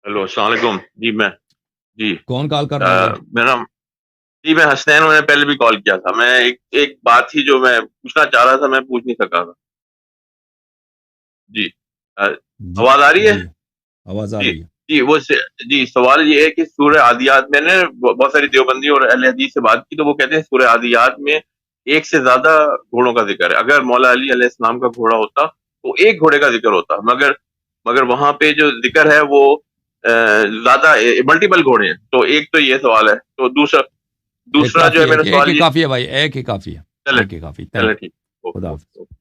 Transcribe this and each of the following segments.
Hello السلام علیکم. جی کون کال کر رہا ہے بھائی؟ میرا میں حسنین نے پہلے بھی کال کیا تھا. میں ایک بات تھی جو میں پوچھنا چاہ رہا تھا, میں پوچھ نہیں سکا تھا. جی آواز آ رہی ہے؟ جی آواز آ جی رہی ہے. جی جی سوال یہ ہے کہ سورہ عادیات, میں نے بہت ساری دیوبندی اور اہل حدیث سے بات کی تو وہ کہتے ہیں سورہ عادیات میں ایک سے زیادہ گھوڑوں کا ذکر ہے. اگر مولا علی علیہ السلام کا گھوڑا ہوتا تو ایک گھوڑے کا ذکر ہوتا, مگر وہاں پہ جو ذکر ہے وہ زیادہ ملٹیپل گھوڑے ہیں. تو ایک تو یہ سوال ہے. تو ایک دوسرا جو ہے کافی ہے میرا کہ ایک سوال ہی یہ. کافی ہے بھائی، ایک ہی کافی ہے. چلے ایک ہی کافی. چلے تھینک ٹھیک. خدا اوکے حافظ. اوکے.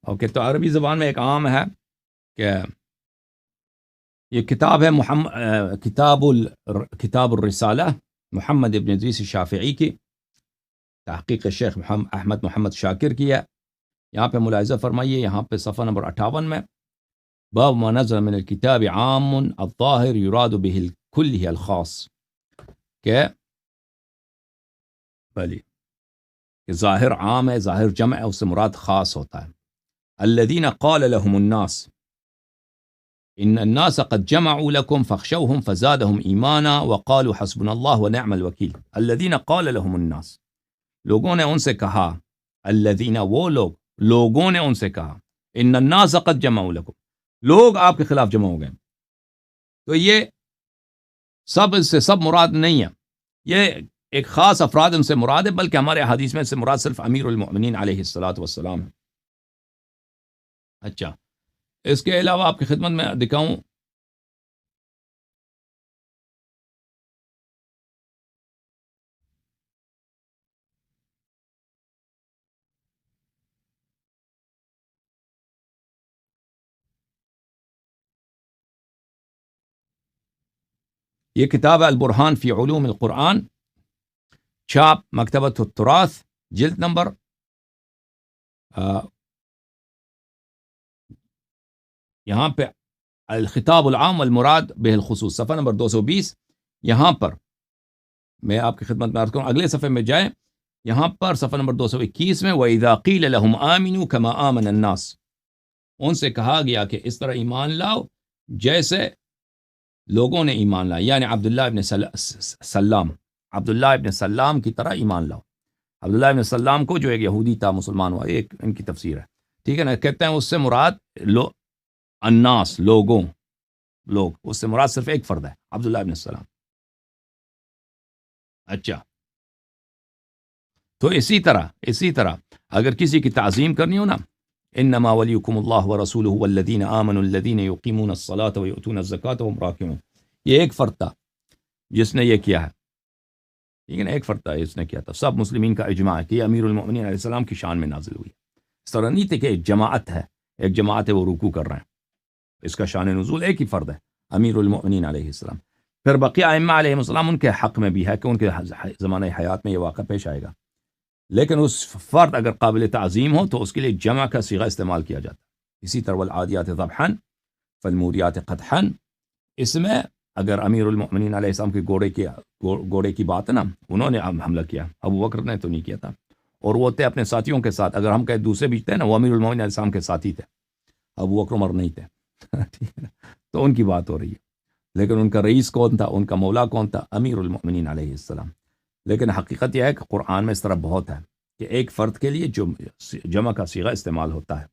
اوکے، تو عربی زبان میں ایک عام ہے کہ یہ کتاب ہے کتاب الرسالہ محمد ابن ادریس الشافعی کی، تحقیق شیخ احمد محمد شاکر کی ہے. یہاں پہ ملاحظہ فرمائیے، یہاں پہ صفحہ نمبر 58 میں باب ما نزل من الكتاب عام الظاہر يراد به الكل هي الخاص، کہ بلی کہ ظاہر عام ہے، ظاہر جمع ہے، اس سے مراد خاص ہوتا ہے. الذين قال لهم الناس ان الناس قد جمعوا لكم فاخشوهم فزادهم ایمانا وقالوا حسبنا الله ونعم الوکیل. الذين قال لهم الناس، لوگوں نے ان سے کہا، الذين وہ لوگوں نے ان سے کہا، ان الناس قد جمعوا لكم، لوگ آپ کے خلاف جمع ہو گئے. تو یہ سب مراد نہیں ہے، یہ ایک خاص افراد ان سے مراد ہے، بلکہ ہمارے حدیث میں سے مراد صرف امیر المؤمنین علیہ الصلاۃ والسلام ہے. اچھا، اس کے علاوہ آپ کی خدمت میں دکھاؤں یہ کتاب ہے البرہان فی علوم القرآن، چھاپ مکتبۃ التراث، جلد نمبر یہاں پہ الخطاب العام والمراد بہ الخصوص، صفحہ نمبر 220. یہاں پر میں آپ کی خدمت میں عرض کروں، اگلے صفحے میں جائیں، یہاں پر صفحہ نمبر 221 میں وَإِذَا قِيلَ لَهُمْ آمِنُوا كَمَا آمَنَ النَّاسِ، ان سے کہا گیا کہ اس طرح ایمان لاؤ جیسے لوگوں نے ایمان لایا، یعنی عبداللہ ابن سلام کی طرح ایمان لاؤ. عبداللہ ابن سلام کو جو ایک یہودی تھا، مسلمان ہوا، ایک ان کی تفسیر ہے، ٹھیک ہے نا. کہتے ہیں اس سے مراد الناس، لوگ، اس سے مراد صرف ایک فرد ہے، عبداللہ ابن السلام. اچھا، تو اسی طرح اگر کسی کی تعظیم کرنی ہو نا، انما ولیکم اللہ ورسولہ والذین آمنوا الذین یقیمون الصلاۃ ویؤتون الزکاۃ وهم راکعون. یہ ایک فرد تھا جس نے یہ کیا ہے، ٹھیک ہے نا، ایک فرد تھا اس نے کیا تھا. سب مسلمین کا اجماع ہے کہ یہ امیر المؤمنین علیہ السلام کی شان میں نازل ہوئی. اس طرح نہیں تھے کہ ایک جماعت ہے وہ رکوع کر رہے ہیں. اس کا شان نزول ایک ہی فرد ہے، امیر المؤمنین علیہ السلام. پھر بقیہ ائمہ علیہ السلام ان کے حق میں بھی ہے کہ ان کے زمانہ حیات میں یہ واقعہ پیش آئے گا، لیکن اس فرد اگر قابل تعظیم ہو تو اس کے لیے جمع کا صیغہ استعمال کیا جاتا ہے. اسی طرح والعادیات ضبحا فالموریات قدحا، اس میں اگر امیر المؤمنین علیہ السلام کے گھوڑے کی بات ہے نا، انہوں نے حملہ کیا، ابو بکر نے تو نہیں کیا تھا، اور وہ تھے اپنے ساتھیوں کے ساتھ. اگر ہم کہیں دوسرے بھی تھے نا، وہ امیر المؤمنین علیہ السلام کے ساتھی تھے، ابو بکر عمر نہیں تھے. ٹھیک ہے نا، تو ان کی بات ہو رہی ہے. لیکن ان کا رئیس کون تھا، ان کا مولا کون تھا؟ امیر المؤمنین علیہ السلام. لیکن حقیقت یہ ہے کہ قرآن میں اس طرح بہت ہے کہ ایک فرد کے لیے جو جمع کا صیغہ استعمال ہوتا ہے.